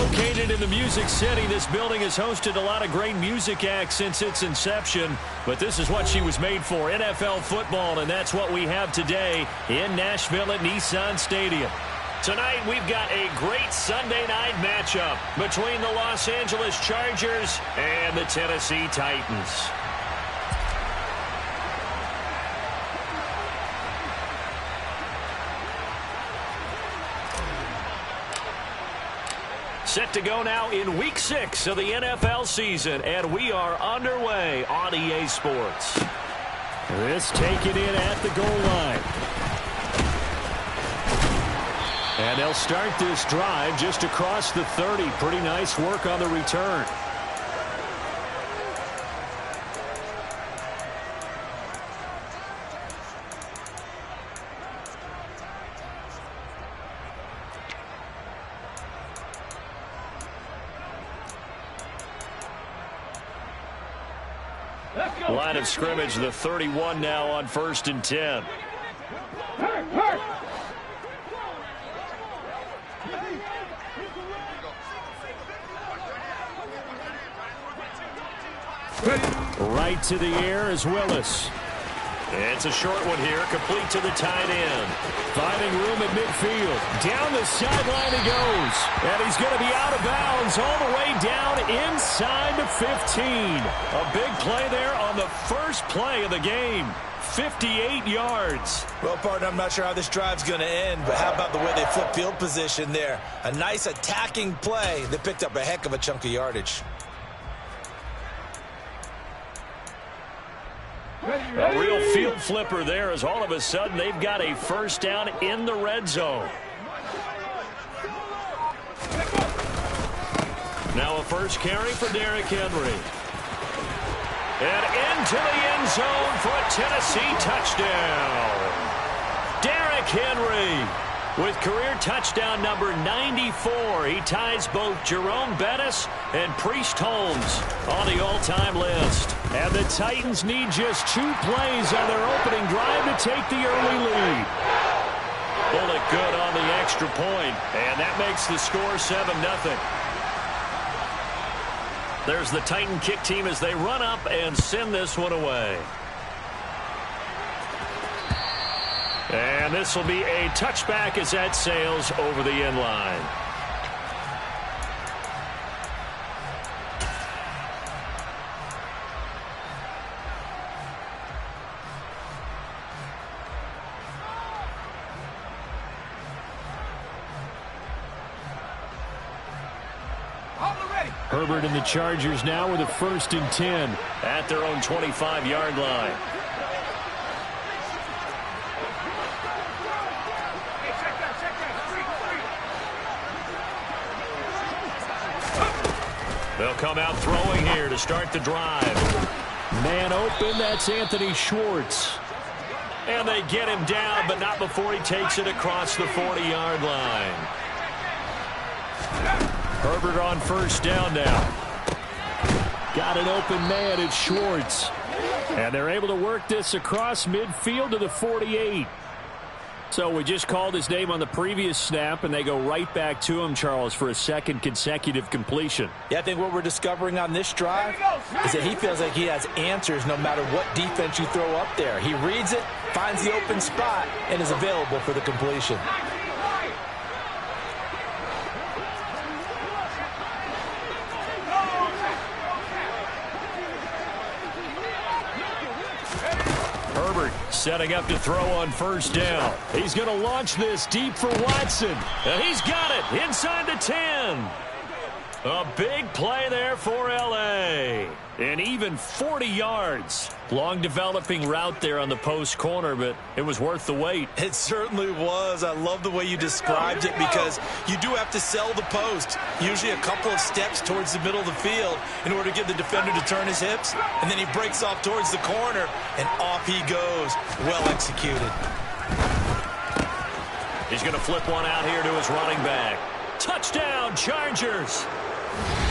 Located in the Music City, this building has hosted a lot of great music acts since its inception. But this is what she was made for, NFL football, and that's what we have today in Nashville at Nissan Stadium. Tonight, we've got a great Sunday night matchup between the Los Angeles Chargers and the Tennessee Titans. Set to go now in Week 6 of the NFL season, and we are underway on EA Sports. This taken in at the goal line. And they'll start this drive just across the 30. Pretty nice work on the return. Line of scrimmage, the 31 now on 1st and 10. Right to the air is Willis. It's a short one here, complete to the tight end. Finding room at midfield. Down the sideline he goes. And he's going to be out of bounds all the way down inside the 15. A big play there on the first play of the game. 58 yards. Well, partner, I'm not sure how this drive's going to end, but how about the way they flip field position there? A nice attacking play that picked up a heck of a chunk of yardage. A real field flipper there as all of a sudden they've got a first down in the red zone. Now a first carry for Derrick Henry. And into the end zone for a Tennessee touchdown. Derrick Henry with career touchdown number 94. He ties both Jerome Bettis and Priest Holmes on the all-time list. And the Titans need just 2 plays on their opening drive to take the early lead. Bullet good on the extra point, and that makes the score 7-0. There's the Titan kick team as they run up and send this one away. And this will be a touchback as that sails over the end line. Herbert and the Chargers now with a 1st and 10 at their own 25-yard line. They'll come out throwing here to start the drive. Man open, that's Anthony Schwartz. And they get him down, but not before he takes it across the 40-yard line. Herbert on first down now. Got an open man, it's Schwartz. And they're able to work this across midfield to the 48. So we just called his name on the previous snap, and they go right back to him, Charles, for a second consecutive completion. Yeah, I think what we're discovering on this drive is that he feels like he has answers no matter what defense you throw up there. He reads it, finds the open spot, and is available for the completion. Setting up to throw on first down. He's going to launch this deep for Watson. And he's got it inside the 10. A big play there for L.A. And even 40 yards. Long developing route there on the post corner, but it was worth the wait. It certainly was. I love the way you described it because you do have to sell the post. Usually a couple of steps towards the middle of the field in order to get the defender to turn his hips. And then he breaks off towards the corner, and off he goes. Well executed. He's going to flip one out here to his running back. Touchdown, Chargers.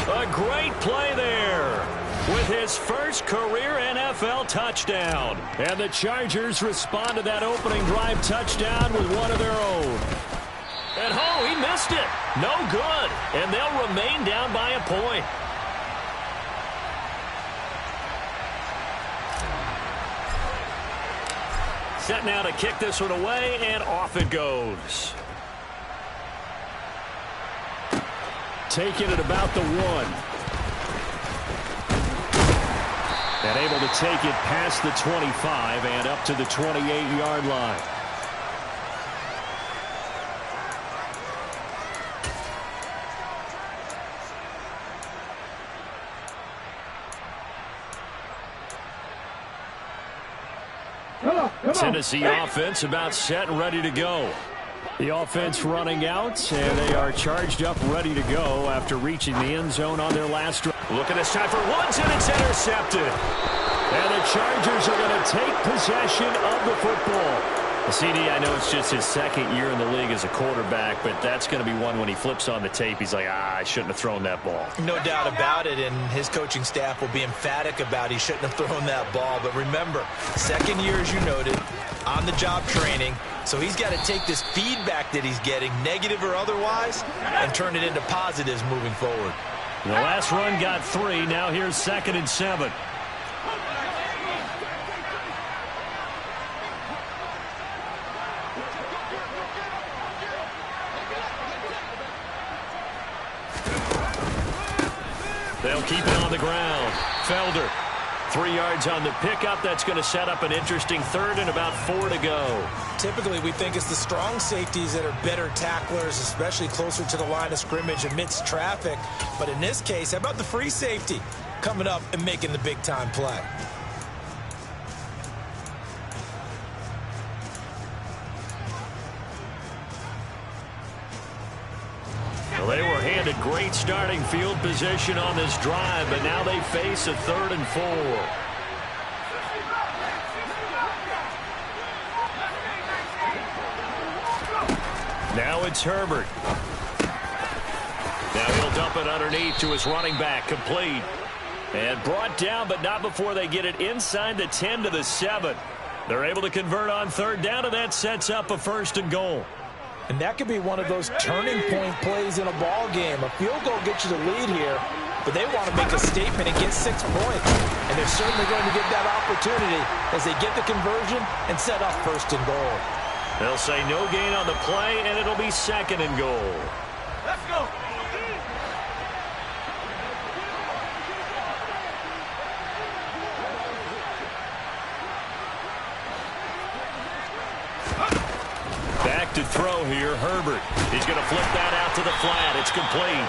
A great play there with his first career NFL touchdown. And the Chargers respond to that opening drive touchdown with one of their own. And oh, he missed it. No good. And they'll remain down by a point. Set now to kick this one away, and off it goes. Taking it about the 1. And able to take it past the 25 and up to the 28-yard line. Tennessee offense about set and ready to go. The offense running out, and they are charged up, ready to go after reaching the end zone on their last drive. Look at this time for Woods, and it's intercepted. And the Chargers are going to take possession of the football. CD, I know it's just his second year in the league as a quarterback, but that's going to be one when he flips on the tape. He's like, I shouldn't have thrown that ball. No doubt about it, and his coaching staff will be emphatic about he shouldn't have thrown that ball. But remember, second year, as you noted, on-the-job training. So he's got to take this feedback that he's getting, negative or otherwise, and turn it into positives moving forward. The last run got 3. Now here's 2nd and 7. They'll keep it on the ground. Felder, 3 yards on the pickup. That's going to set up an interesting 3rd and about 4 to go. Typically, we think it's the strong safeties that are better tacklers, especially closer to the line of scrimmage amidst traffic. But in this case, how about the free safety coming up and making the big-time play? Well, they were handed great starting field position on this drive, but now they face a 3rd and 4. Now it's Herbert. Now he'll dump it underneath to his running back, complete. And brought down, but not before they get it inside the 10 to the 7. They're able to convert on 3rd down, and that sets up a 1st and goal. And that could be one of those turning point plays in a ball game. A field goal gets you the lead here, but they want to make a statement and get 6 points. And they're certainly going to get that opportunity as they get the conversion and set up 1st and goal. They'll say no gain on the play, and it'll be 2nd and goal. Let's go. Back to throw here, Herbert. He's going to flip that out to the flat. It's complete.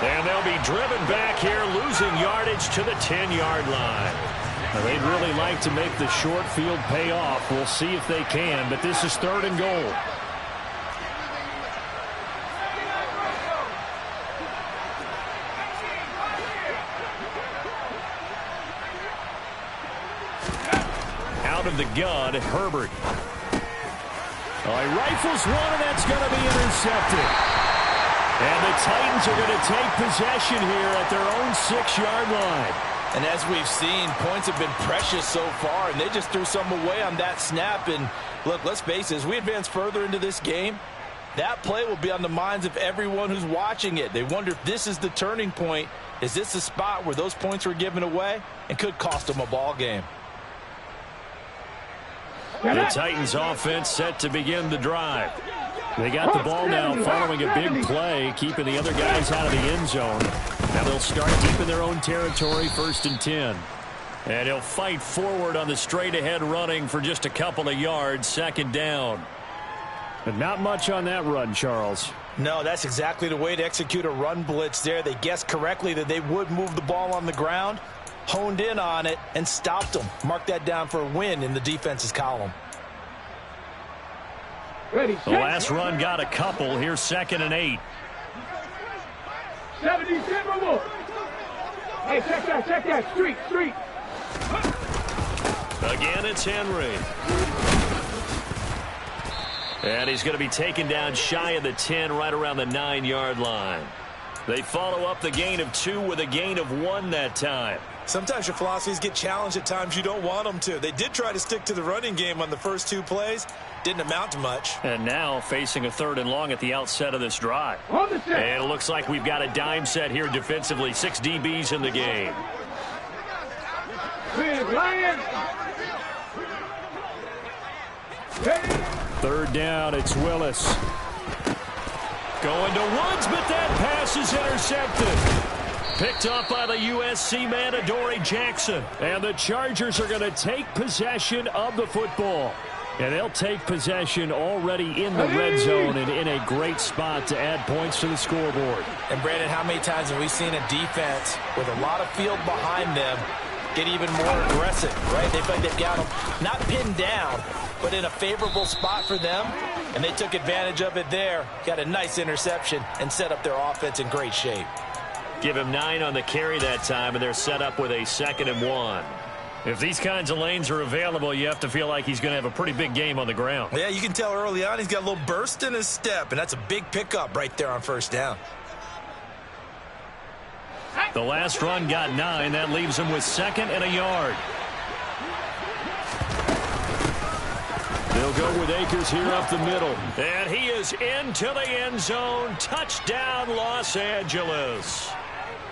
And they'll be driven back here, losing yardage to the 10-yard line. Now, they'd really like to make the short field pay off. We'll see if they can, but this is 3rd and goal. Out of the gun, Herbert. Oh, he rifles one, and that's going to be intercepted. And the Titans are going to take possession here at their own 6-yard line. And as we've seen, points have been precious so far, and they just threw some away on that snap. And look, let's face it, as we advance further into this game, that play will be on the minds of everyone who's watching it. They wonder if this is the turning point. Is this the spot where those points were given away and could cost them a ball game? The Titans offense set to begin the drive. They got the ball now following a big play, keeping the other guys out of the end zone. Now they'll start deep in their own territory, 1st and 10. And he'll fight forward on the straight-ahead running for just a couple of yards, 2nd down. But not much on that run, Charles. No, that's exactly the way to execute a run blitz there. They guessed correctly that they would move the ball on the ground, honed in on it, and stopped them. Mark that down for a win in the defense's column. The last run got a couple. Here's 2nd and 8. 77 more. Hey, check that. Street. Again, it's Henry. And he's going to be taken down shy of the 10, right around the 9-yard line. They follow up the gain of 2 with a gain of 1 that time. Sometimes your philosophies get challenged at times you don't want them to. They did try to stick to the running game on the first 2 plays. Didn't amount to much. And now facing a 3rd and long at the outset of this drive. And it looks like we've got a dime set here defensively. 6 DBs in the game. 3rd down, it's Willis. Going to Woods, but that pass is intercepted. Picked up by the USC man, Adoree Jackson. And the Chargers are going to take possession of the football. And they'll take possession already in the red zone and in a great spot to add points to the scoreboard. And, Brandon, how many times have we seen a defense with a lot of field behind them get even more aggressive, right? They feel like they've got them not pinned down, but in a favorable spot for them. And they took advantage of it there. Got a nice interception and set up their offense in great shape. Give him 9 on the carry that time, and they're set up with a 2nd and 1. If these kinds of lanes are available, you have to feel like he's going to have a pretty big game on the ground. Yeah, you can tell early on he's got a little burst in his step, and that's a big pickup right there on 1st down. The last run got 9. That leaves him with 2nd and a yard. They'll go with Akers here up the middle. And he is into the end zone. Touchdown, Los Angeles.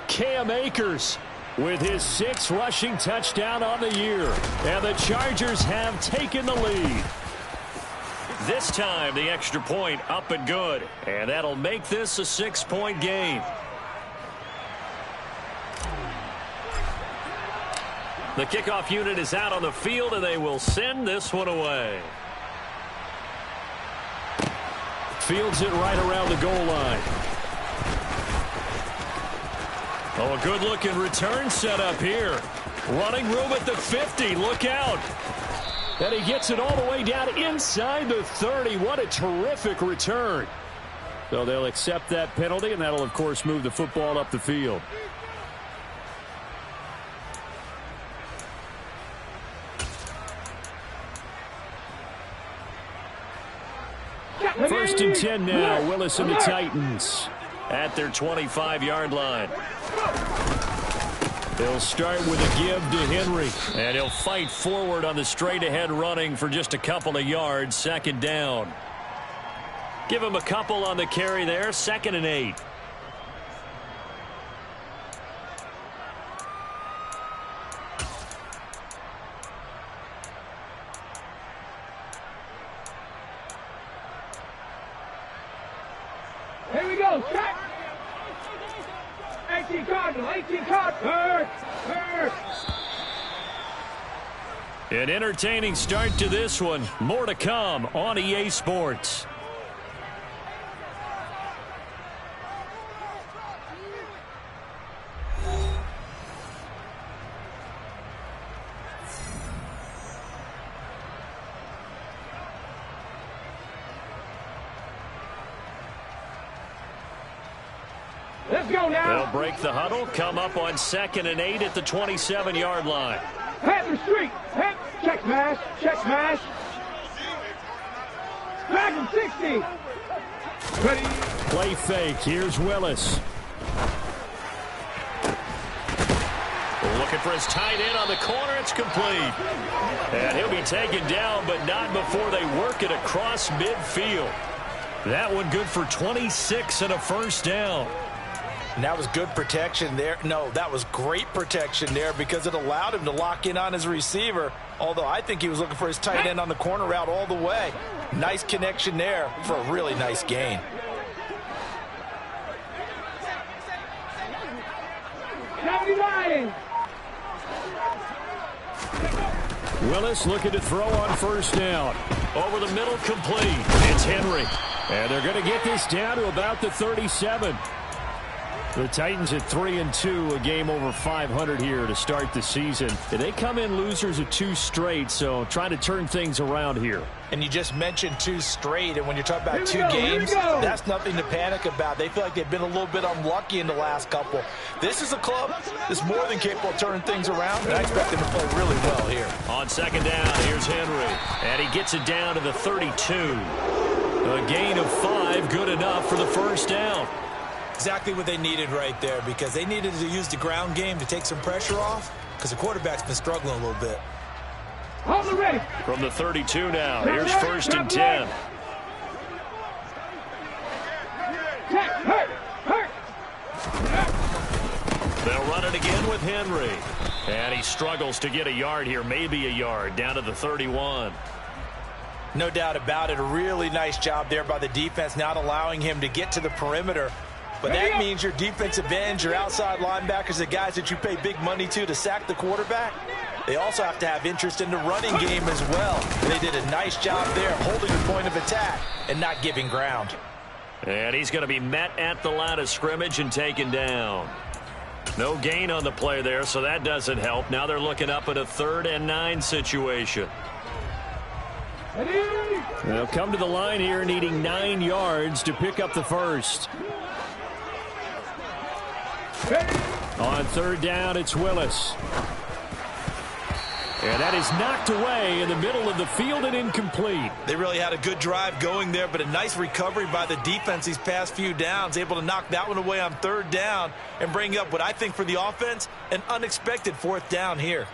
Cam Akers with his 6th rushing touchdown on the year. And the Chargers have taken the lead. This time, the extra point up and good. And that'll make this a 6-point game. The kickoff unit is out on the field, and they will send this one away. Fields it right around the goal line. Oh, a good-looking return set up here. Running room at the 50. Look out. And he gets it all the way down inside the 30. What a terrific return. So they'll accept that penalty, and that'll, of course, move the football up the field. First and 10 now. Willis and the Titans at their 25-yard line. They'll start with a give to Henry. And he'll fight forward on the straight-ahead running for just a couple of yards. 2nd down. Give him a couple on the carry there. 2nd and 8. Here we go, set. 18 Cardinal, 18 Cardinal. An entertaining start to this one. More to come on EA Sports. Let's go now. They'll break the huddle, come up on 2nd and 8 at the 27-yard line. Panther Street. Check smash. Check smash. Back him 60. Ready. Play fake. Here's Willis. Looking for his tight end on the corner. It's complete. And he'll be taken down, but not before they work it across midfield. That one good for 26 and a 1st down. And that was good protection there. No, that was great protection there because it allowed him to lock in on his receiver. Although I think he was looking for his tight end on the corner route all the way. Nice connection there for a really nice gain. Willis looking to throw on 1st down. Over the middle, complete. It's Henry. And they're going to get this down to about the 37. The Titans at 3-2, a game over 500 here to start the season. They come in losers of 2 straight, so trying to turn things around here. And you just mentioned 2 straight, and when you're talking about 2 games, that's nothing to panic about. They feel like they've been a little bit unlucky in the last couple. This is a club that's more than capable of turning things around, and I expect them to play really well here. On 2nd down, here's Henry. And he gets it down to the 32. A gain of 5, good enough for the 1st down. Exactly what they needed right there because they needed to use the ground game to take some pressure off. because the quarterback's been struggling a little bit. Hold it ready. From the 32 now, here's 1st and 10. Check. Hurt. They'll run it again with Henry. And he struggles to get a yard here, maybe a yard, down to the 31. No doubt about it. A really nice job there by the defense, not allowing him to get to the perimeter. But that means your defensive ends, your outside linebackers, the guys that you pay big money to sack the quarterback, they also have to have interest in the running game as well. And they did a nice job there holding the point of attack and not giving ground. And he's going to be met at the line of scrimmage and taken down. No gain on the play there, so that doesn't help. Now they're looking up at a 3rd and 9 situation. They'll come to the line here needing 9 yards to pick up the first. On 3rd down, it's Willis. And that is knocked away in the middle of the field and incomplete. They really had a good drive going there, but a nice recovery by the defense these past few downs, able to knock that one away on 3rd down and bring up what I think for the offense, an unexpected 4th down here.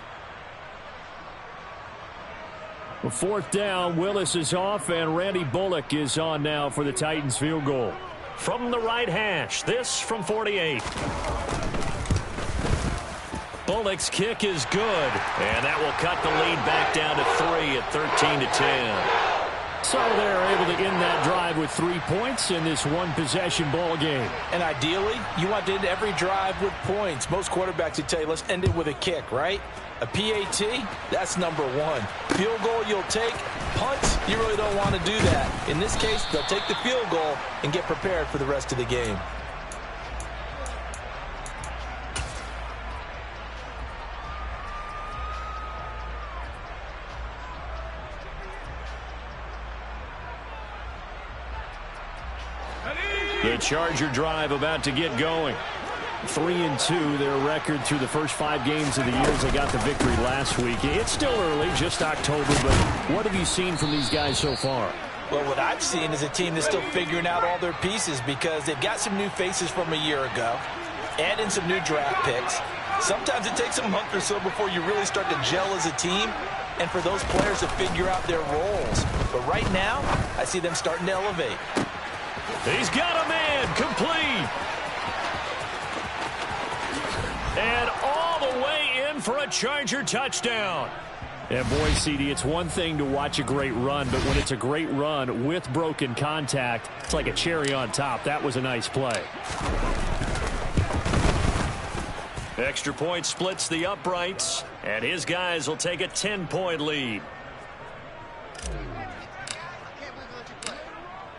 Well, 4th down, Willis is off, and Randy Bullock is on now for the Titans field goal. From the right hash, this from 48. Bullock's kick is good, and that will cut the lead back down to 3 at 13-10. So they're able to end that drive with 3 points in this one-possession ball game. And ideally, you want to end every drive with points. Most quarterbacks would tell you, let's end it with a kick, right? A PAT, that's number 1. Field goal you'll take. Punts, you really don't want to do that. In this case, they'll take the field goal and get prepared for the rest of the game. The Charger drive about to get going. 3-2, their record through the first 5 games of the year as they got the victory last week. It's still early, just October, but what have you seen from these guys so far? Well, what I've seen is a team that's still figuring out all their pieces because they've got some new faces from a year ago, add in some new draft picks. Sometimes it takes a month or so before you really start to gel as a team and for those players to figure out their roles. But right now, I see them starting to elevate. He's got a man, complete. And all the way in for a Charger touchdown. And boy, CD, it's one thing to watch a great run, but when it's a great run with broken contact, it's like a cherry on top. That was a nice play. Extra point splits the uprights, and his guys will take a 10-point lead.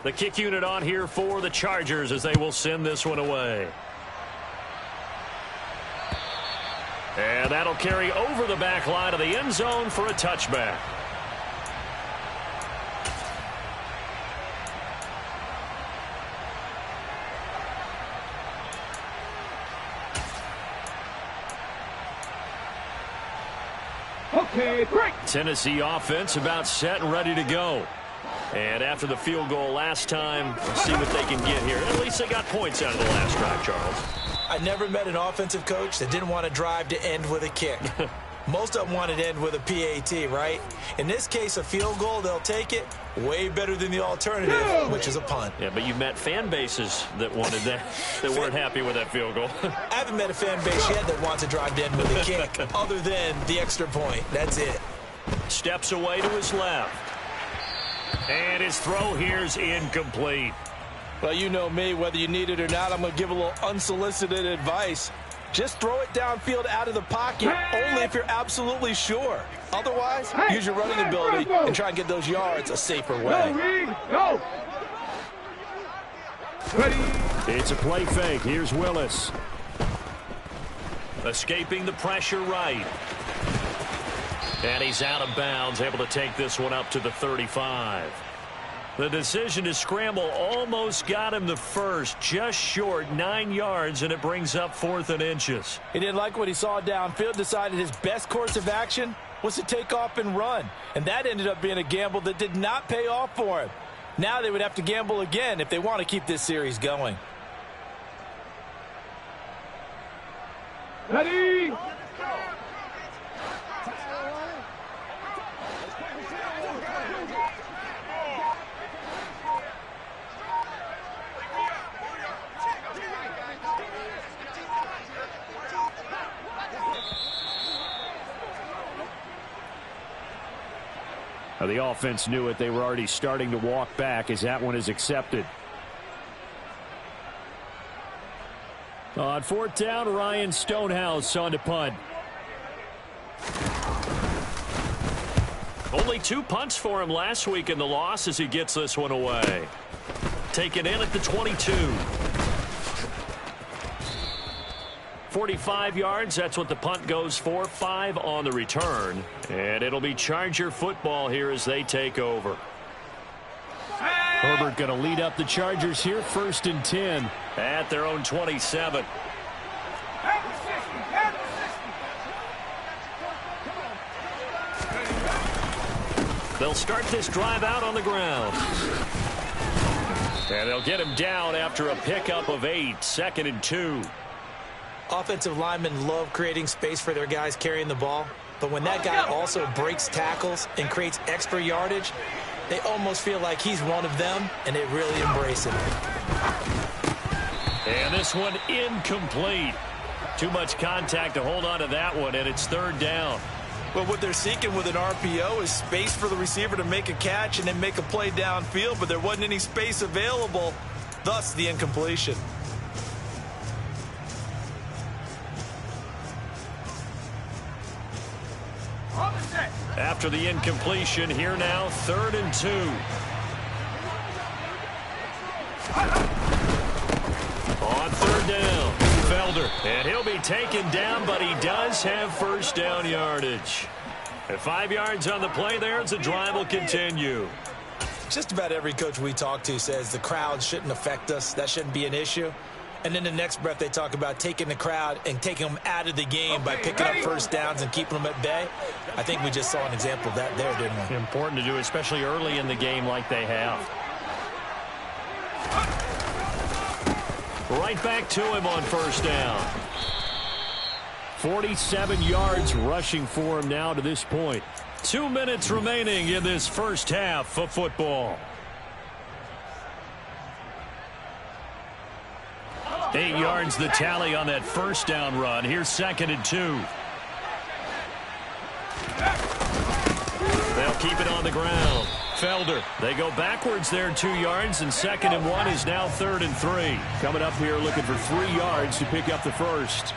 The kick unit on here for the Chargers as they will send this one away. And that'll carry over the back line of the end zone for a touchback. Okay, break. Tennessee offense about set and ready to go. And after the field goal last time, we'll see what they can get here. At least they got points out of the last drive, Charles. I never met an offensive coach that didn't want to drive to end with a kick. Most of them wanted to end with a PAT, right? In this case, a field goal, they'll take it. Way better than the alternative, which is a punt. Yeah, but you met fan bases that wanted that, that weren't happy with that field goal. I haven't met a fan base yet that wants to drive to end with a kick, other than the extra point. That's it. Steps away to his left. And his throw here's incomplete. Well, you know me, whether you need it or not, I'm going to give a little unsolicited advice. Just throw it downfield out of the pocket, only if you're absolutely sure. Otherwise, use your running ability and try and get those yards a safer way. Go. Ready. It's a play fake. Here's Willis. Escaping the pressure right. And he's out of bounds, able to take this one up to the 35. The decision to scramble almost got him the first, just short, 9 yards, and it brings up 4th and inches. He didn't like what he saw downfield, decided his best course of action was to take off and run. And that ended up being a gamble that did not pay off for him. Now they would have to gamble again if they want to keep this series going. Ready. The offense knew it. They were already starting to walk back as that one is accepted. On fourth down, Ryan Stonehouse on to punt. Only 2 punts for him last week in the loss as he gets this one away. Taken in at the 22. 45 yards, that's what the punt goes for. 5 on the return. And it'll be Charger football here as they take over. Herbert going to lead up the Chargers here, 1st and 10. At their own 27. They'll start this drive out on the ground. And they'll get him down after a pickup of 8. 2nd and 2. Offensive linemen love creating space for their guys carrying the ball. But when that guy also breaks tackles and creates extra yardage, they almost feel like he's one of them, and they really embrace it. And this one incomplete. Too much contact to hold on to that one, and it's 3rd down. Well, what they're seeking with an RPO is space for the receiver to make a catch and then make a play downfield, but there wasn't any space available, thus the incompletion. After the incompletion, here now, 3rd and 2. On 3rd down, Felder. And he'll be taken down, but he does have 1st down yardage. At 5 yards on the play there, as the drive will continue. Just about every coach we talk to says the crowd shouldn't affect us. That shouldn't be an issue. And then the next breath they talk about taking the crowd and taking them out of the game by picking up 1st downs and keeping them at bay. I think we just saw an example of that there, didn't we? Important to do, especially early in the game like they have. Right back to him on 1st down. 47 yards rushing for him now to this point. 2 minutes remaining in this first half of football. 8 yards the tally on that 1st down run. Here's 2nd and 2. They'll keep it on the ground. Felder. They go backwards there 2 yards, and 2nd and 1 is now 3rd and 3. Coming up here looking for 3 yards to pick up the 1st.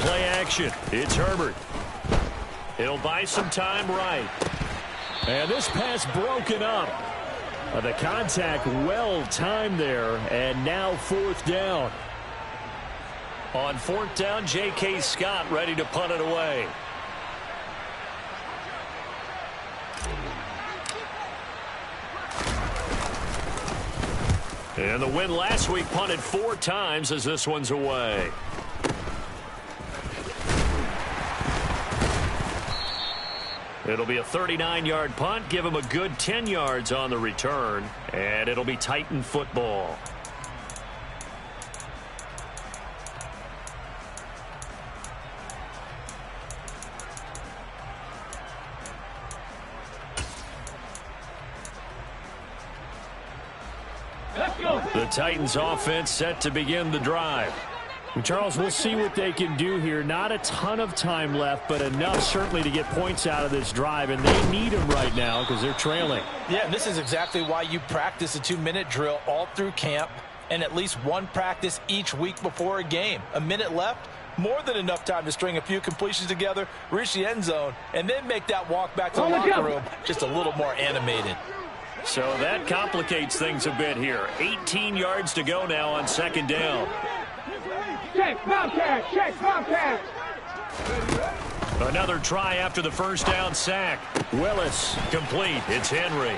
Play action. It's Herbert. He'll buy some time right. And this pass broken up. The contact well timed there, and now 4th down. On 4th down, J.K. Scott ready to punt it away. And the win last week punted 4 times as this one's away. It'll be a 39-yard punt. Give him a good 10 yards on the return. And it'll be Titan football. Let's go. The Titans offense set to begin the drive. Charles, we'll see what they can do here. Not a ton of time left, but enough certainly to get points out of this drive, and they need them right now because they're trailing. Yeah, and this is exactly why you practice a 2-minute drill all through camp and at least one practice each week before a game. A minute left, more than enough time to string a few completions together, reach the end zone, and then make that walk back to the locker room just a little more animated. So that complicates things a bit here. 18 yards to go now on 2nd down. Check, Bobcat, check, Bobcat. Another try after the 1st down sack. Willis. Complete. It's Henry.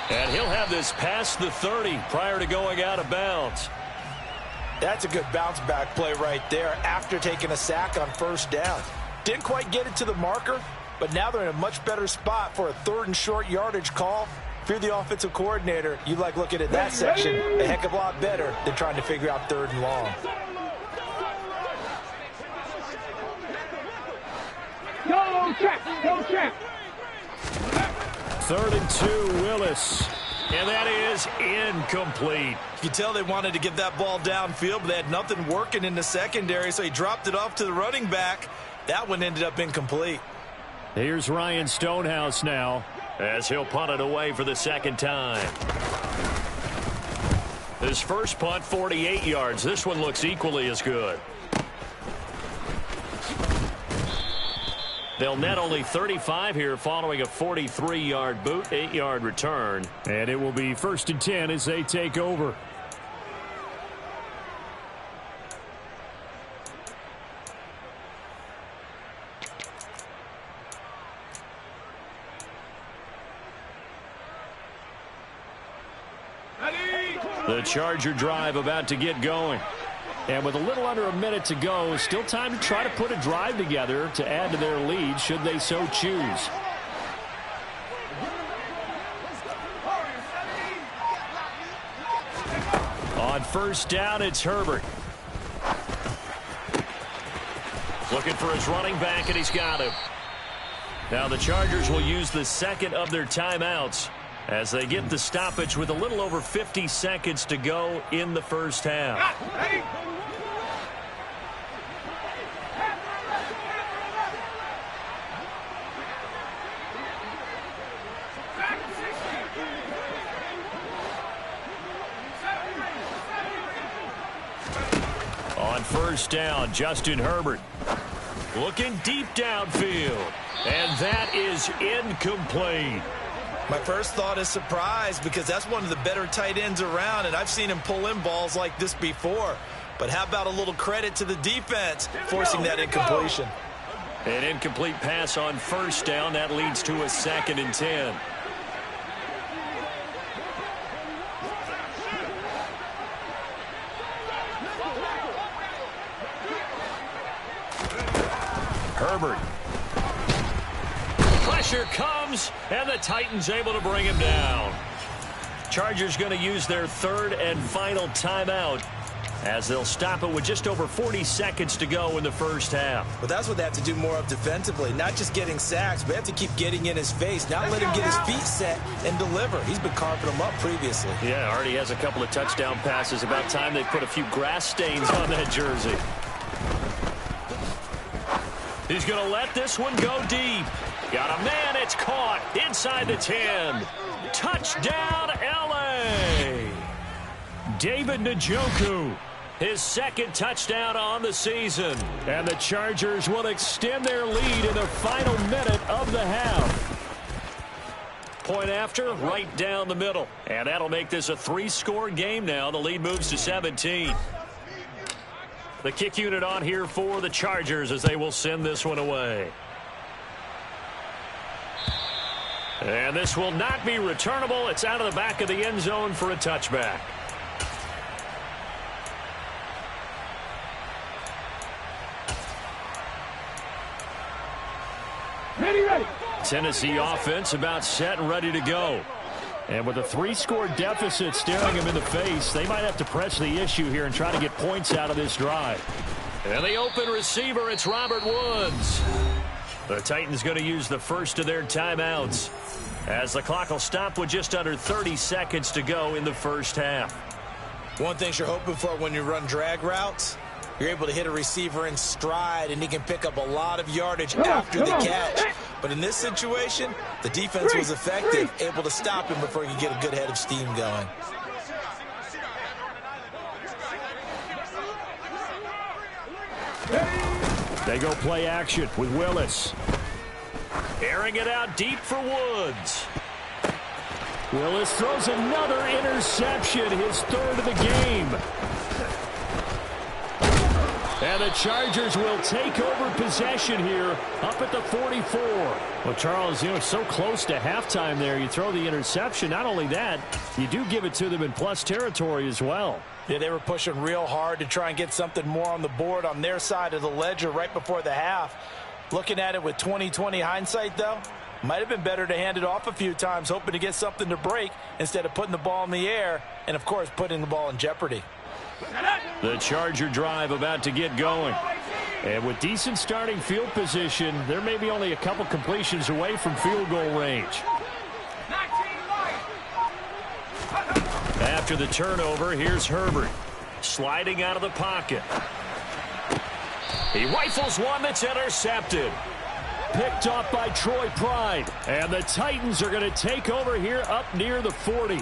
And he'll have this past the 30 prior to going out of bounds. That's a good bounce back play right there after taking a sack on 1st down. Didn't quite get it to the marker, but now they're in a much better spot for a 3rd and short yardage call. If you're the offensive coordinator, you like looking at that section a heck of a lot better than trying to figure out 3rd and long. Go check, go check. 3rd and 2, Willis. And that is incomplete. You can tell they wanted to get that ball downfield, but they had nothing working in the secondary, so he dropped it off to the running back. That one ended up incomplete. Here's Ryan Stonehouse now, as he'll punt it away for the second time. His first punt, 48 yards. This one looks equally as good. They'll net only 35 here following a 43-yard boot, 8-yard return. And it will be 1st and 10 as they take over. The Charger drive about to get going. And with a little under a minute to go, still time to try to put a drive together to add to their lead should they so choose. On first down, it's Herbert. Looking for his running back, and he's got him. Now the Chargers will use the second of their timeouts as they get the stoppage with a little over 50 seconds to go in the first half. On first down, Justin Herbert looking deep downfield, and that is incomplete. My first thought is surprise because that's one of the better tight ends around, and I've seen him pull in balls like this before. But how about a little credit to the defense forcing that incompletion? An incomplete pass on first down. That leads to a 2nd and 10. Herbert. Pressure comes, and the Titans able to bring him down. Chargers going to use their 3rd and final timeout as they'll stop it with just over 40 seconds to go in the first half. But that's what they have to do more of defensively, not just getting sacks, but they have to keep getting in his face, not let him get his feet set and deliver. He's been carving them up previously. Yeah, already has a couple of touchdown passes. About time they put a few grass stains on that jersey. He's going to let this one go deep. Got a man, it's caught inside the 10. Touchdown, L.A. David Njoku, his 2nd touchdown on the season. And the Chargers will extend their lead in the final minute of the half. Point after, right down the middle. And that'll make this a 3-score game now. The lead moves to 17. The kick unit on here for the Chargers as they will send this one away. And this will not be returnable. It's out of the back of the end zone for a touchback. Ready. Tennessee offense about set and ready to go. And with a 3-score deficit staring him in the face, they might have to press the issue here and try to get points out of this drive. And the open receiver, it's Robert Woods. The Titans going to use the first of their timeouts as the clock will stop with just under 30 seconds to go in the first half. One thing you're hoping for when you run drag routes, you're able to hit a receiver in stride, and he can pick up a lot of yardage after the catch. But in this situation, the defense was effective, able to stop him before he could get a good head of steam going. They go play action with Willis. Airing it out deep for Woods. Willis throws another interception, his 3rd of the game. And the Chargers will take over possession here up at the 44. Well, Charles, it's so close to halftime there. You throw the interception. Not only that, you do give it to them in plus territory as well. Yeah, they were pushing real hard to try and get something more on the board on their side of the ledger right before the half. Looking at it with 20/20 hindsight, though, might have been better to hand it off a few times, hoping to get something to break instead of putting the ball in the air and, of course, putting the ball in jeopardy. The Charger drive about to get going. And with decent starting field position, there may be only a couple completions away from field goal range. after the turnover, here's Herbert. Sliding out of the pocket. He rifles one that's intercepted. Picked off by Troy Pride. And the Titans are going to take over here up near the 40.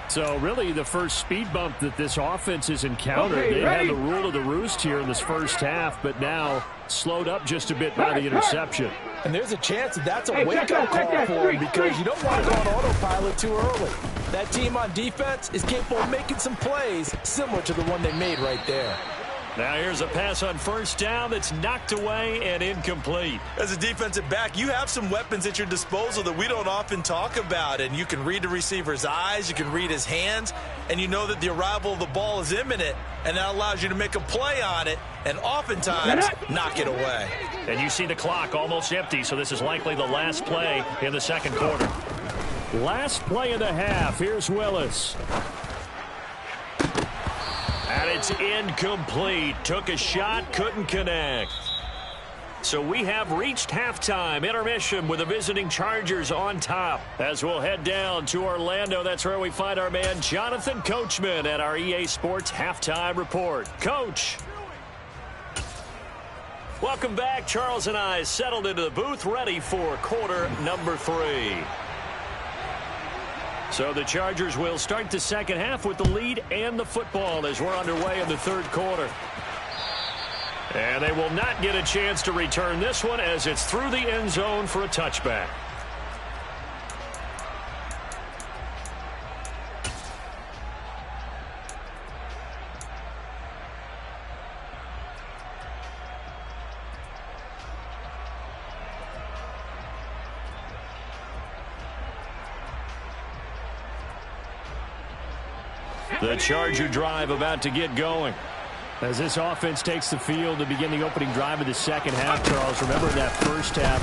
So really the first speed bump that this offense has encountered. Okay, they ready. had the rule of the roost here in this first half, but now slowed up just a bit by the interception. And there's a chance that that's a Hey, wake-up check call that, for him because you don't want to go on autopilot too early. That team on defense is capable of making some plays similar to the one they made right there. Now here's a pass on first down that's knocked away and incomplete. As a defensive back, you have some weapons at your disposal that we don't often talk about. And you can read the receiver's eyes, you can read his hands, and you know that the arrival of the ball is imminent, and that allows you to make a play on it and oftentimes knock it away. And you see the clock almost empty, so this is likely the last play in the second quarter. Last play of the half. Here's Willis. And it's incomplete. Took a shot, couldn't connect. So we have reached halftime. Intermission with the visiting Chargers on top. As we'll head down to Orlando, that's where we find our man Jonathan Coachman at our EA Sports Halftime Report. Coach. Welcome back. Charles and I settled into the booth, ready for quarter number 3. So the Chargers will start the second half with the lead and the football as we're underway in the third quarter. And they will not get a chance to return this one as it's through the end zone for a touchback. The Charger drive about to get going. As this offense takes the field to begin the opening drive of the second half, Charles, remember that first half,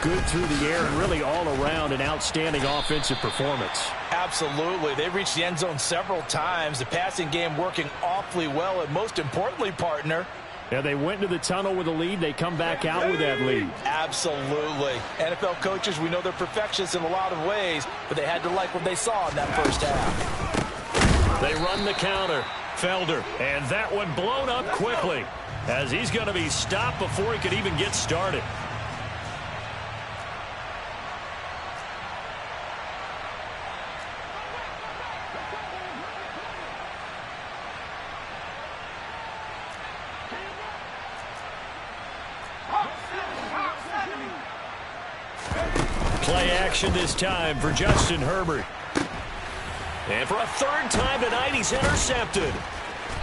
good through the air and really all around an outstanding offensive performance. Absolutely. They reached the end zone several times. The passing game working awfully well, and most importantly, partner, Yeah, they went into the tunnel with a lead. They come back out with that lead. absolutely. NFL coaches, we know they're perfectionists in a lot of ways, but they had to like what they saw in that first half. They run the counter. Felder. And that one blown up quickly as he's going to be stopped before he could even get started. Play action this time for Justin Herbert. And for a third time tonight, he's intercepted.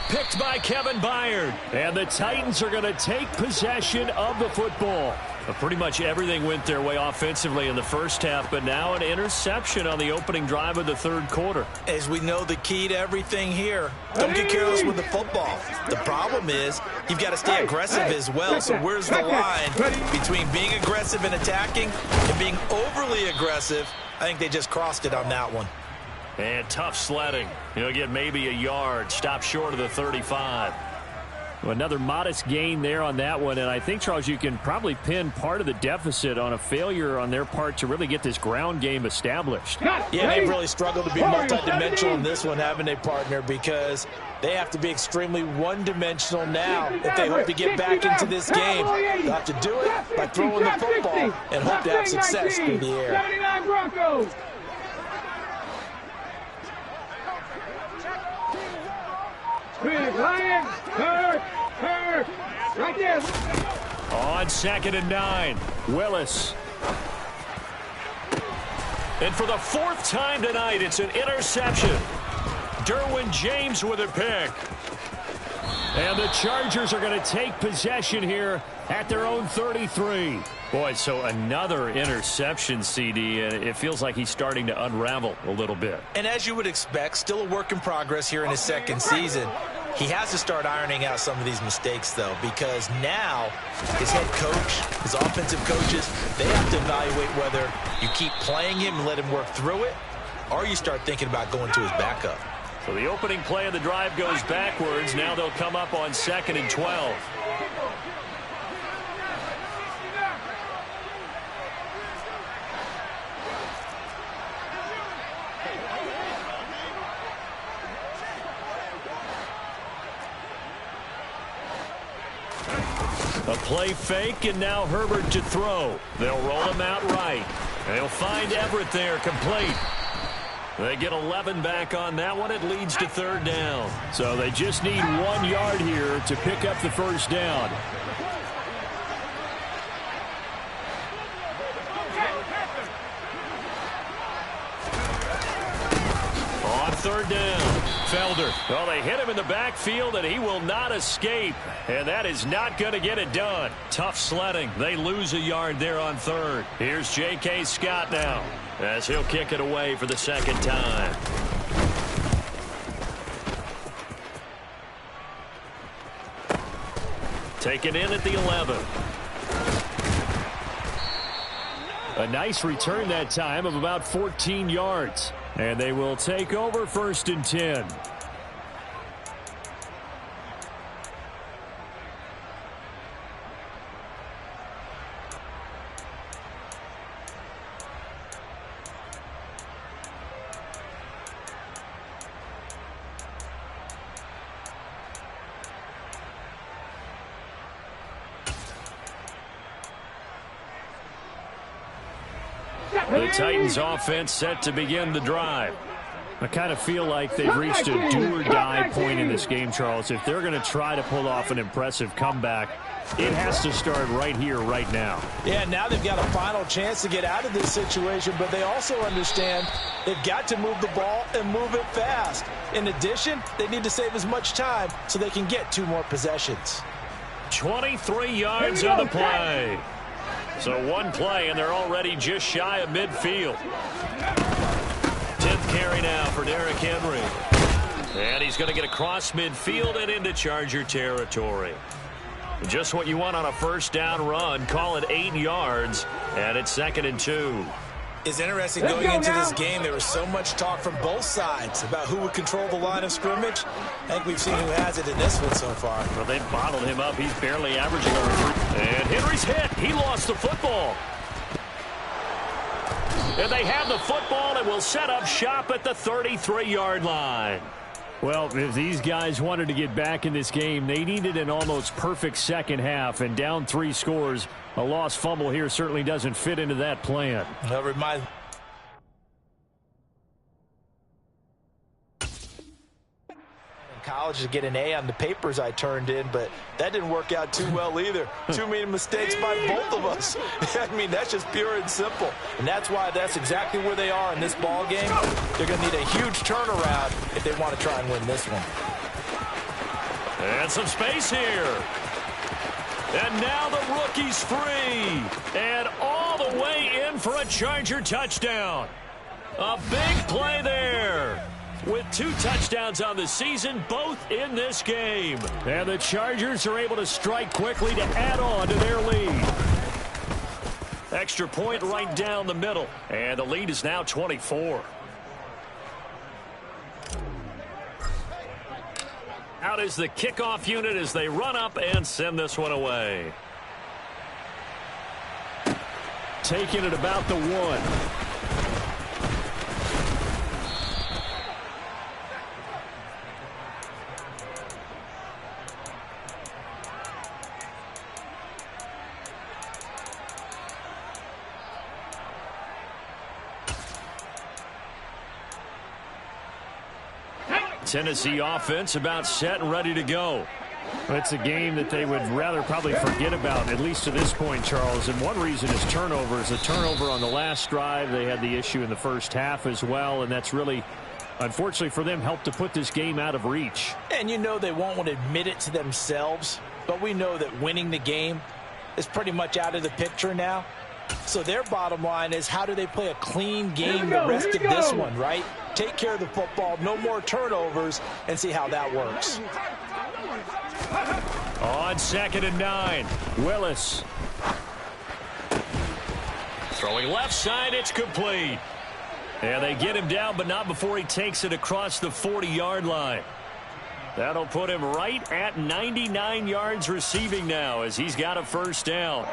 Picked by Kevin Byard. And the Titans are going to take possession of the football. Pretty much everything went their way offensively in the first half, but now an interception on the opening drive of the third quarter. As we know, the key to everything here, don't get careless with the football. The problem is you've got to stay aggressive as well. So where's the line between being aggressive and attacking and being overly aggressive? I think they just crossed it on that one. And tough sledding. He'll get maybe a yard. Stop short of the 35. Well, another modest gain there on that one. And I think, Charles, you can probably pin part of the deficit on a failure on their part to really get this ground game established. Yeah, they've really struggled to be multidimensional in this one, haven't they, partner? Because they have to be extremely one-dimensional now if they hope to get back into this game. They'll have to do it by throwing the football and hope to have success through the air. 79 Broncos. Lions, hurt, right there. On 2nd and 9, Willis. And for the fourth time tonight, it's an interception. Derwin James with a pick. And the Chargers are going to take possession here at their own 33. Boy, so another interception, CD, and it feels like he's starting to unravel a little bit. And as you would expect, still a work in progress here in his second season. He has to start ironing out some of these mistakes, though, because now his head coach, his offensive coaches, they have to evaluate whether you keep playing him and let him work through it, or you start thinking about going to his backup. So the opening play of the drive goes backwards. Now they'll come up on 2nd and 12. A play fake, and now Herbert to throw. They'll roll him out right. They'll find Everett there, complete. They get 11 back on that one. It leads to third down. So they just need 1 yard here to pick up the first down. On third down, Felder. Well, they hit him in the backfield, and he will not escape. And that is not going to get it done. Tough sledding. They lose a yard there on third. Here's J.K. Scott now, as he'll kick it away for the second time. Taken in at the 11. A nice return that time of about 14 yards. And they will take over 1st and 10. The Titans offense set to begin the drive. I kind of feel like they've reached a do-or-die point in this game, Charles. If they're going to try to pull off an impressive comeback, it has to start right here, right now. Yeah, now they've got a final chance to get out of this situation, but they also understand they've got to move the ball and move it fast. In addition, they need to save as much time so they can get 2 more possessions. 23 yards on the play. So 1 play, and they're already just shy of midfield. 10th carry now for Derrick Henry. And he's going to get across midfield and into Charger territory. Just what you want on a first down run. Call it 8 yards, and it's 2nd and 2. It's interesting going into this game. There was so much talk from both sides about who would control the line of scrimmage. I think we've seen who has it in this one so far. Well, they've bottled him up. He's barely averaging over 3. And Henry's hit. He lost the football. And they have the football and will set up shop at the 33-yard line. Well, if these guys wanted to get back in this game, they needed an almost perfect second half, and down 3 scores. A lost fumble here certainly doesn't fit into that plan. That reminds college to get an A on the papers I turned in, but that didn't work out too well either. Too many mistakes by both of us. I mean, that's just pure and simple. And that's why that's exactly where they are in this ball game. They're going to need a huge turnaround if they want to try and win this one. And some space here. And now the rookie's free. And all the way in for a Charger touchdown. A big play there. With 2 touchdowns on the season, both in this game. And the Chargers are able to strike quickly to add on to their lead. Extra point right down the middle. And the lead is now 24. Out is the kickoff unit as they run up and send this one away. Taking it about the 1. Tennessee offense about set and ready to go. It's a game that they would rather probably forget about, at least to this point, Charles. And one reason is turnovers. A turnover on the last drive. They had the issue in the first half as well, and that's really, unfortunately for them, helped to put this game out of reach. And you know they won't want to admit it to themselves, but we know that winning the game is pretty much out of the picture now. So their bottom line is, how do they play a clean game the rest of this one, right? Take care of the football, no more turnovers, and see how that works. On 2nd and 9, Willis. Throwing left side, it's complete. And they get him down, but not before he takes it across the 40-yard line. That'll put him right at 99 yards receiving now as he's got a first down.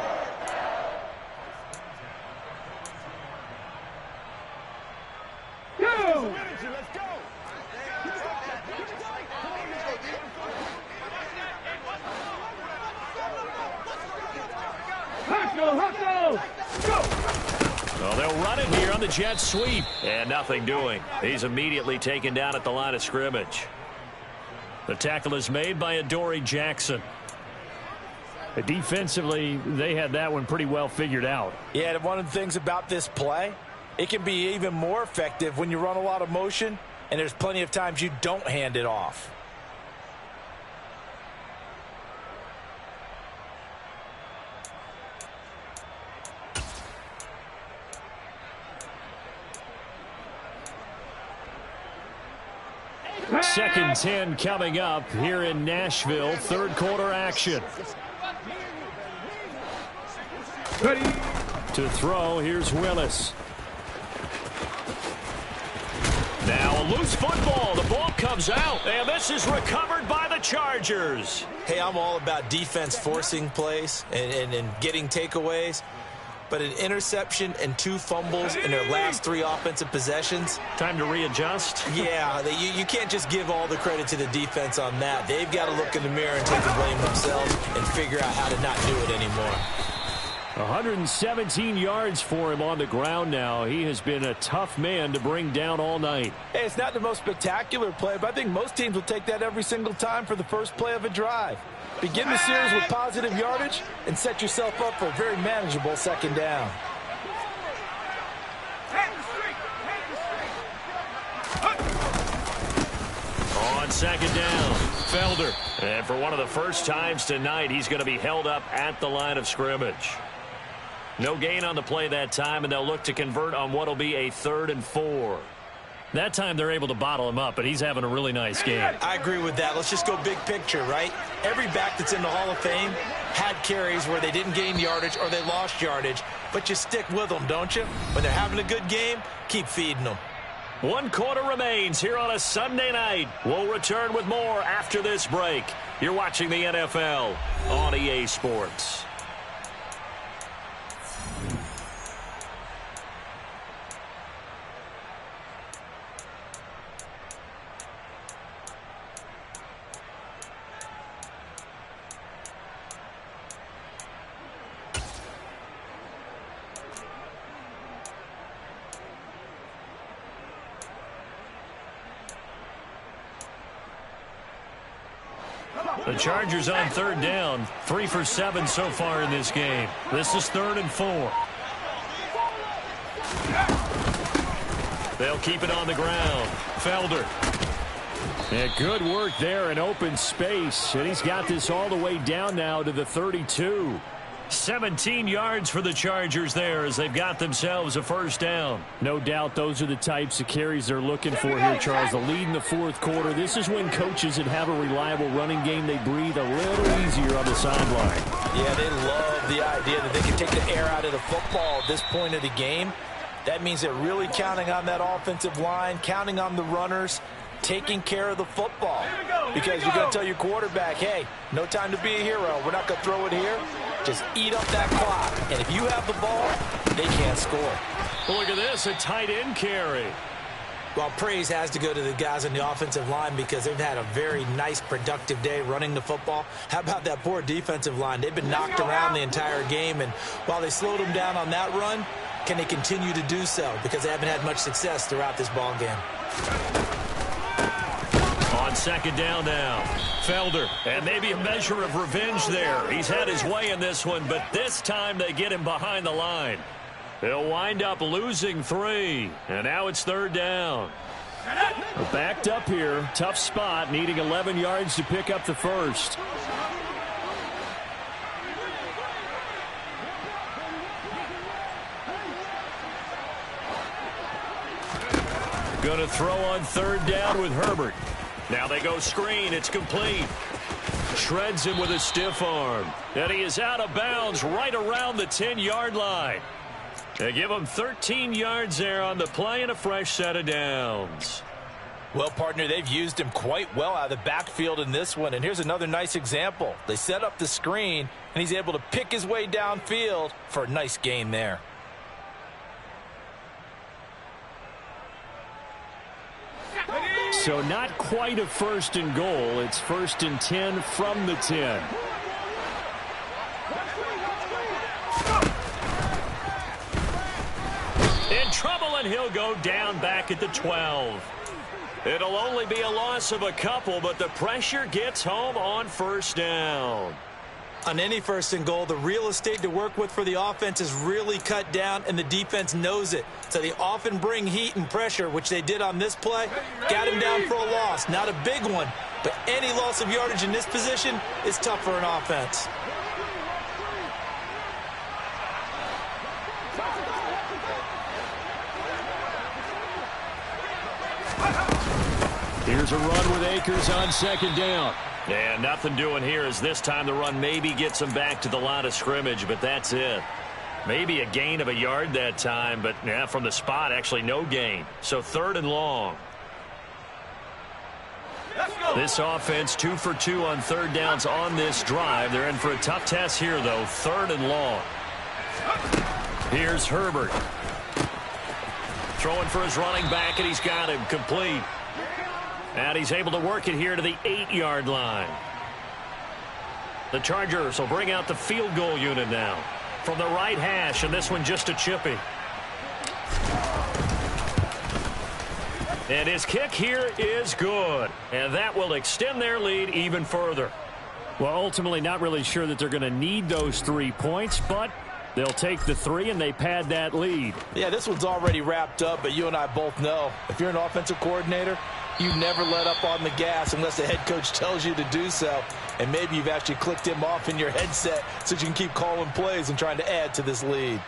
Hustle! Go! Well, they'll run it here on the jet sweep. And nothing doing. He's immediately taken down at the line of scrimmage. The tackle is made by Adoree Jackson. Defensively, they had that one pretty well figured out. Yeah, one of the things about this play, it can be even more effective when you run a lot of motion, and there's plenty of times you don't hand it off. Second 10 coming up here in Nashville. Third quarter action. Ready? To throw, here's Willis. Now a loose football. The ball comes out. And this is recovered by the Chargers. Hey, I'm all about defense forcing plays and getting takeaways. But an interception and 2 fumbles in their last 3 offensive possessions. Time to readjust. Yeah, you can't just give all the credit to the defense on that. They've got to look in the mirror and take the blame themselves and figure out how to not do it anymore. 117 yards for him on the ground now. He has been a tough man to bring down all night. Hey, it's not the most spectacular play, but I think most teams will take that every single time for the first play of a drive. Begin the series with positive yardage and set yourself up for a very manageable second down. On second down, Felder. And for one of the first times tonight, he's going to be held up at the line of scrimmage. No gain on the play that time, and they'll look to convert on what will be a 3rd and 4. That time they're able to bottle him up, but he's having a really nice game. I agree with that. Let's just go big picture, right? Every back that's in the Hall of Fame had carries where they didn't gain yardage or they lost yardage, but you stick with them, don't you? When they're having a good game, keep feeding them. 1 quarter remains here on a Sunday night. We'll return with more after this break. You're watching the NFL on EA Sports. The Chargers on 3rd down. 3 for 7 so far in this game. This is 3rd and 4. They'll keep it on the ground. Felder. Yeah, good work there in open space. And he's got this all the way down now to the 32. 17 yards for the Chargers there as they've got themselves a first down. No doubt those are the types of carries they're looking for here, Charles. The lead in the 4th quarter. This is when coaches that have a reliable running game, they breathe a little easier on the sideline. Yeah, they love the idea that they can take the air out of the football at this point of the game. That means they're really counting on that offensive line, counting on the runners, taking care of the football. Because you're going to tell your quarterback, hey, no time to be a hero. We're not going to throw it here. Just eat up that clock. And if you have the ball, they can't score. Well, look at this, a tight end carry. Well, praise has to go to the guys on the offensive line because they've had a very nice, productive day running the football. How about that poor defensive line? They've been knocked around the entire game, and while they slowed them down on that run, can they continue to do so? Because they haven't had much success throughout this ball game. On second down now, Felder. And maybe a measure of revenge there. He's had his way in this one, but this time they get him behind the line. They'll wind up losing 3. And now it's 3rd down. We're backed up here. Tough spot, needing 11 yards to pick up the first. Going to throw on 3rd down with Herbert. Now they go screen. It's complete. Shreds him with a stiff arm. And he is out of bounds right around the 10-yard line. They give him 13 yards there on the play and a fresh set of downs. Well, partner, they've used him quite well out of the backfield in this one. And here's another nice example. They set up the screen, and he's able to pick his way downfield for a nice gain there. So not quite a 1st and goal. It's 1st and 10 from the 10. and he'll go down back at the 12. It'll only be a loss of a couple, but the pressure gets home on first down. On any first and goal, the real estate to work with for the offense is really cut down, and the defense knows it. So they often bring heat and pressure, which they did on this play. Got him down for a loss. Not a big one, but any loss of yardage in this position is tough for an offense. Here's a run with Akers on second down. And nothing doing here as this time the run maybe gets him back to the line of scrimmage, but that's it. Maybe a gain of a yard that time, but yeah, from the spot, actually no gain. So 3rd and long. This offense 2 for 2 on 3rd downs on this drive. They're in for a tough test here, though. 3rd and long. Here's Herbert. Throwing for his running back, and he's got him complete. And he's able to work it here to the 8-yard line. The Chargers will bring out the field goal unit now. From the right hash, and this one just a chippy. And his kick here is good. And that will extend their lead even further. Well, ultimately not really sure that they're going to need those 3 points, but they'll take the 3 and they pad that lead. Yeah, this one's already wrapped up, but you and I both know if you're an offensive coordinator, you never let up on the gas unless the head coach tells you to do so. And maybe you've actually clicked him off in your headset so you can keep calling plays and trying to add to this lead.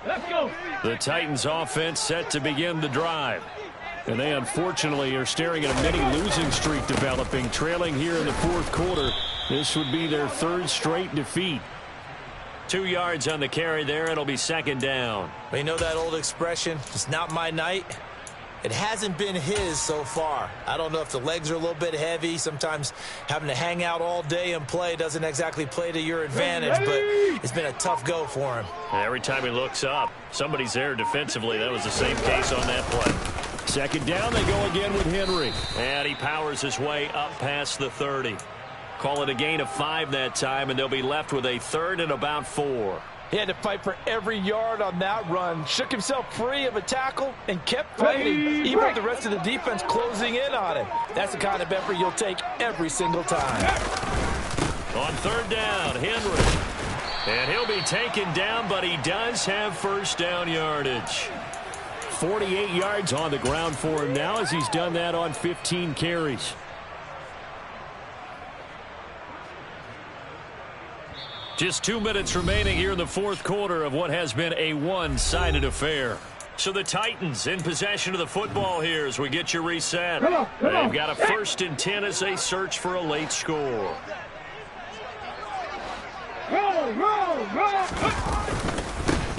Let's go. The Titans offense set to begin the drive. And they unfortunately are staring at a mini losing streak developing, trailing here in the 4th quarter. This would be their 3rd straight defeat. 2 yards on the carry there. It'll be 2nd down. But you know that old expression, it's not my night? It hasn't been his so far. I don't know if the legs are a little bit heavy. Sometimes having to hang out all day and play doesn't exactly play to your advantage, but it's been a tough go for him. Every time he looks up, somebody's there defensively. That was the same case on that play. 2nd down, they go again with Henry. And he powers his way up past the 30. Call it a gain of 5 that time, and they'll be left with a 3rd and about 4. He had to fight for every yard on that run, shook himself free of a tackle, and kept fighting, even with the rest of the defense closing in on him. That's the kind of effort you'll take every single time. On 3rd down, Henry. And he'll be taken down, but he does have first down yardage. 48 yards on the ground for him now as he's done that on 15 carries. Just 2 minutes remaining here in the 4th quarter of what has been a one-sided affair. So the Titans in possession of the football here as we get you reset. They've got a 1st and 10 as they search for a late score.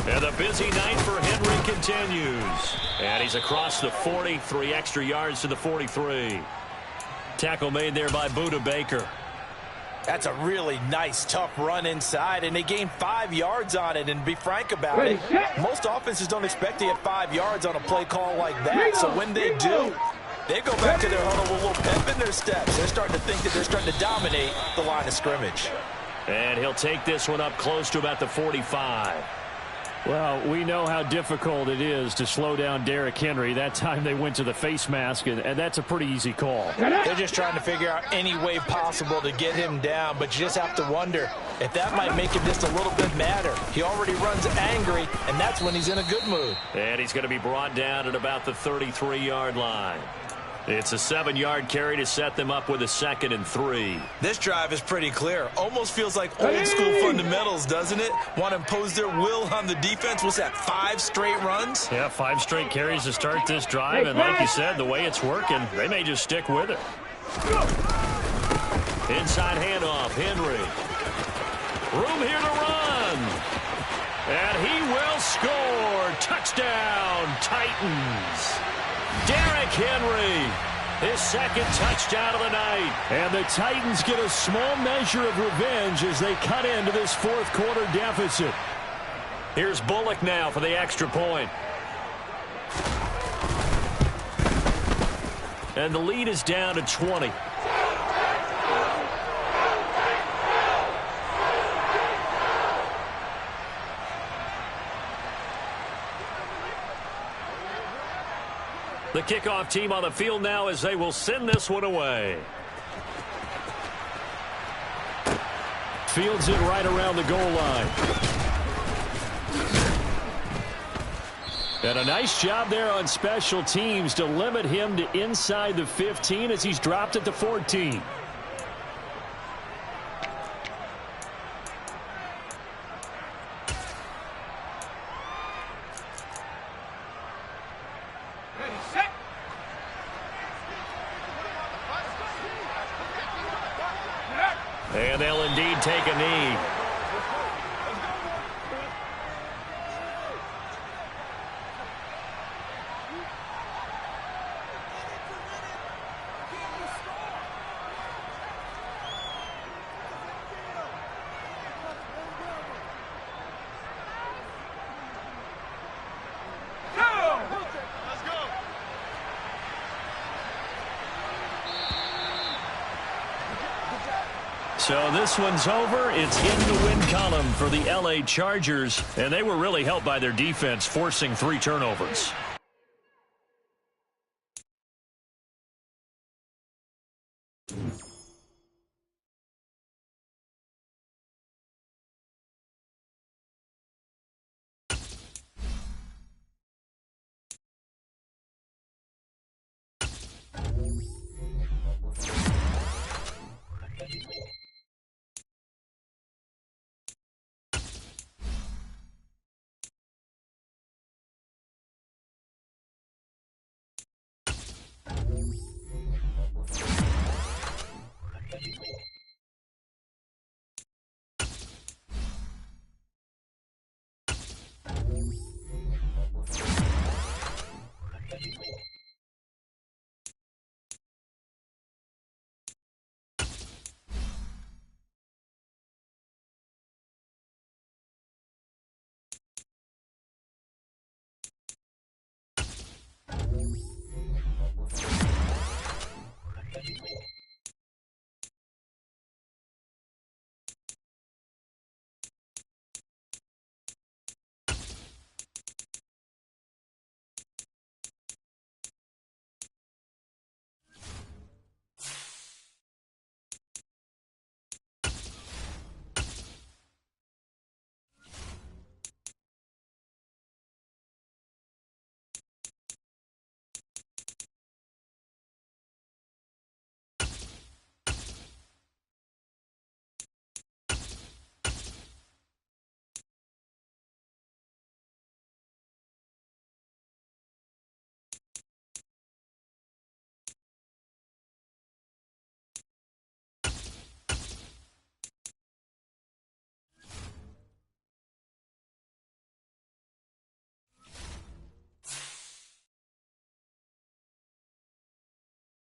And the busy night for Henry continues. And he's across the 40, 3 extra yards to the 43. Tackle made there by Budda Baker. That's a really nice, tough run inside, and they gained 5 yards on it. And to be frank about it, most offenses don't expect to get 5 yards on a play call like that. So when they do, they go back to their huddle with a little pep in their steps. They're starting to think that they're starting to dominate the line of scrimmage. And he'll take this one up close to about the 45. Well, we know how difficult it is to slow down Derrick Henry. That time they went to the face mask, and that's a pretty easy call. They're just trying to figure out any way possible to get him down, but you just have to wonder if that might make him just a little bit madder. He already runs angry, and that's when he's in a good mood. And he's going to be brought down at about the 33-yard line. It's a 7-yard carry to set them up with a 2nd and 3. This drive is pretty clear. Almost feels like old school fundamentals, doesn't it? Want to impose their will on the defense. What's that, 5 straight runs? Yeah, 5 straight carries to start this drive. And like you said, the way it's working, they may just stick with it. Inside handoff, Henry. Room here to run. And he will score. Touchdown, Titans. Derrick Henry, his 2nd touchdown of the night. And the Titans get a small measure of revenge as they cut into this 4th quarter deficit. Here's Bullock now for the extra point. And the lead is down to 20. The kickoff team on the field now as they will send this one away. Fields it right around the goal line. And a nice job there on special teams to limit him to inside the 15 as he's dropped it to 14. And they'll indeed take a knee. So this one's over. It's in the win column for the LA Chargers, and they were really helped by their defense, forcing 3 turnovers.